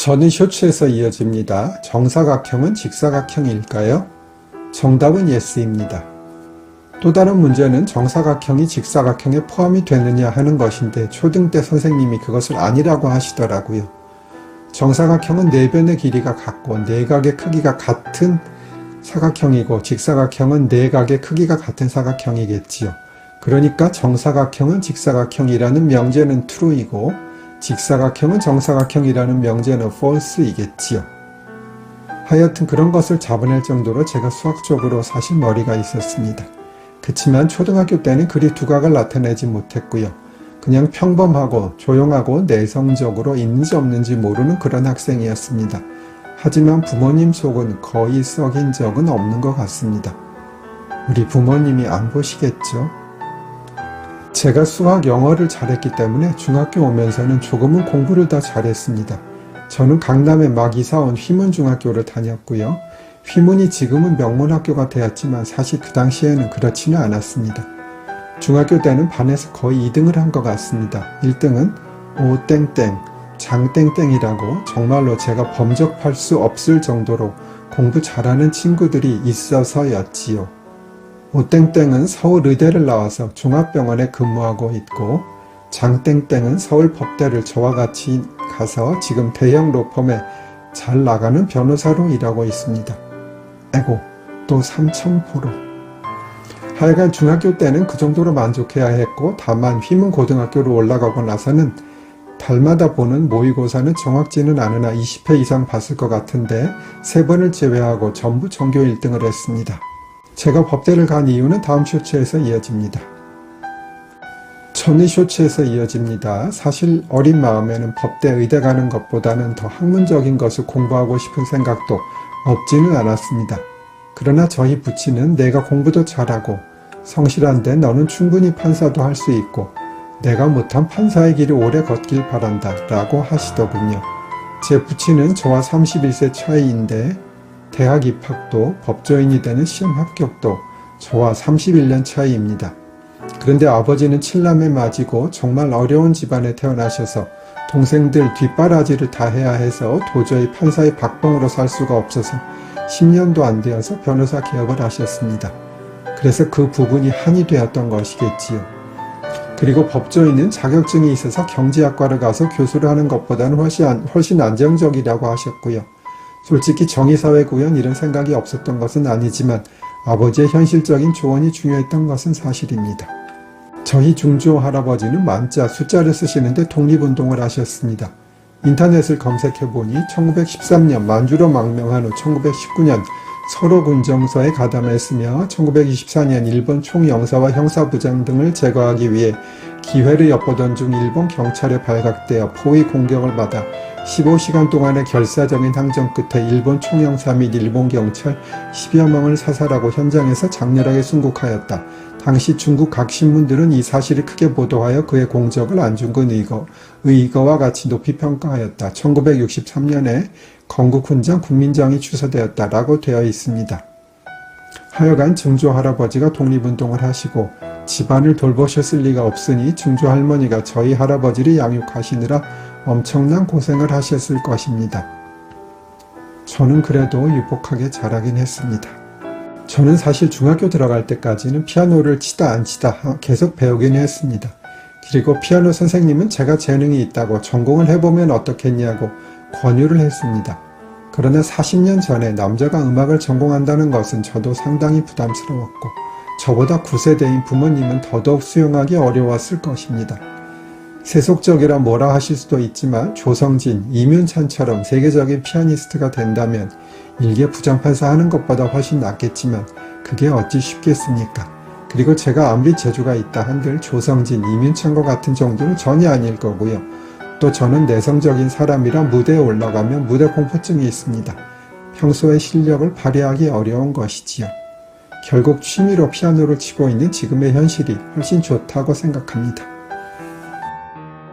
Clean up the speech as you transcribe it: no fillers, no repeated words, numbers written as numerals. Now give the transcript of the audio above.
저는 쇼츠에서 이어집니다. 정사각형은 직사각형일까요? 정답은 예스입니다. 또 다른 문제는 정사각형이 직사각형에 포함이 되느냐 하는 것인데 초등 때 선생님이 그것을 아니라고 하시더라고요. 정사각형은 내변의 길이가 같고 내각의 크기가 같은 사각형이고 직사각형은 내각의 크기가 같은 사각형이겠지요. 그러니까 정사각형은 직사각형이라는 명제는 true이고 직사각형은 정사각형이라는 명제는 false이겠지요. 하여튼 그런 것을 잡아낼 정도로 제가 수학적으로 사실 머리가 있었습니다. 그치만 초등학교 때는 그리 두각을 나타내지 못했고요. 그냥 평범하고 조용하고 내성적으로 있는지 없는지 모르는 그런 학생이었습니다. 하지만 부모님 속은 거의 썩인 적은 없는 것 같습니다. 우리 부모님이 안 보시겠죠? 제가 수학, 영어를 잘했기 때문에 중학교 오면서는 조금은 공부를 더 잘했습니다. 저는 강남에 막 이사온 휘문중학교를 다녔고요. 휘문이 지금은 명문학교가 되었지만 사실 그 당시에는 그렇지는 않았습니다. 중학교 때는 반에서 거의 2등을 한 것 같습니다. 1등은 오땡땡, 장땡땡이라고 정말로 제가 범접할 수 없을 정도로 공부 잘하는 친구들이 있어서였지요. 오땡땡은 서울의대를 나와서 종합병원에 근무하고 있고 장땡땡은 서울법대를 저와 같이 가서 지금 대형 로펌에 잘 나가는 변호사로 일하고 있습니다. 에고, 또 삼천포로. 하여간 중학교 때는 그 정도로 만족해야 했고 다만 휘문고등학교로 올라가고 나서는 달마다 보는 모의고사는 정확지는 않으나 20회 이상 봤을 것 같은데 3번을 제외하고 전부 전교 1등을 했습니다. 제가 법대를 간 이유는 다음 쇼츠에서 이어집니다. 저는 쇼츠에서 이어집니다. 사실 어린 마음에는 법대 의대 가는 것보다는 더 학문적인 것을 공부하고 싶은 생각도 없지는 않았습니다. 그러나 저희 부친은 내가 공부도 잘하고 성실한데 너는 충분히 판사도 할 수 있고 내가 못한 판사의 길을 오래 걷길 바란다 라고 하시더군요. 제 부친은 저와 31세 차이인데 대학 입학도 법조인이 되는 시험 합격도 저와 31년 차이입니다. 그런데 아버지는 7남매 맞이고 정말 어려운 집안에 태어나셔서 동생들 뒷바라지를 다 해야 해서 도저히 판사의 박봉으로 살 수가 없어서 10년도 안 되어서 변호사 개업을 하셨습니다. 그래서 그 부분이 한이 되었던 것이겠지요. 그리고 법조인은 자격증이 있어서 경제학과를 가서 교수를 하는 것보다는 훨씬 안정적이라고 하셨고요. 솔직히 정의사회 구현 이런 생각이 없었던 것은 아니지만 아버지의 현실적인 조언이 중요했던 것은 사실입니다. 저희 중조 할아버지는 만자, 숫자를 쓰시는데 독립운동을 하셨습니다. 인터넷을 검색해보니 1913년 만주로 망명한 후 1919년 서로군정서에 가담했으며 1924년 일본 총영사와 형사부장 등을 제거하기 위해 기회를 엿보던 중 일본 경찰에 발각되어 포위 공격을 받아 15시간 동안의 결사적인 항전 끝에 일본 총영사 및 일본 경찰 10여 명을 사살하고 현장에서 장렬하게 순국하였다. 당시 중국 각 신문들은 이 사실을 크게 보도하여 그의 공적을 안중근 의거와 같이 높이 평가하였다. 1963년에 건국훈장 국민정이 취소되었다라고 되어 있습니다. 하여간 증조 할아버지가 독립운동을 하시고 집안을 돌보셨을 리가 없으니 증조 할머니가 저희 할아버지를 양육하시느라 엄청난 고생을 하셨을 것입니다. 저는 그래도 유복하게 자라긴 했습니다. 저는 사실 중학교 들어갈 때까지는 피아노를 치다 안 치다 계속 배우긴 했습니다. 그리고 피아노 선생님은 제가 재능이 있다고 전공을 해보면 어떻겠냐고 권유를 했습니다. 그러나 40년 전에 남자가 음악을 전공한다는 것은 저도 상당히 부담스러웠고 저보다 9세대인 부모님은 더더욱 수용하기 어려웠을 것입니다. 세속적이라 뭐라 하실 수도 있지만 조성진, 이문찬처럼 세계적인 피아니스트가 된다면 일개 부장판사 하는 것보다 훨씬 낫겠지만 그게 어찌 쉽겠습니까? 그리고 제가 아무리 재주가 있다 한들 조성진, 이문찬과 같은 정도는 전혀 아닐 거고요. 또 저는 내성적인 사람이라 무대에 올라가면 무대 공포증이 있습니다. 평소에 실력을 발휘하기 어려운 것이지요. 결국 취미로 피아노를 치고 있는 지금의 현실이 훨씬 좋다고 생각합니다.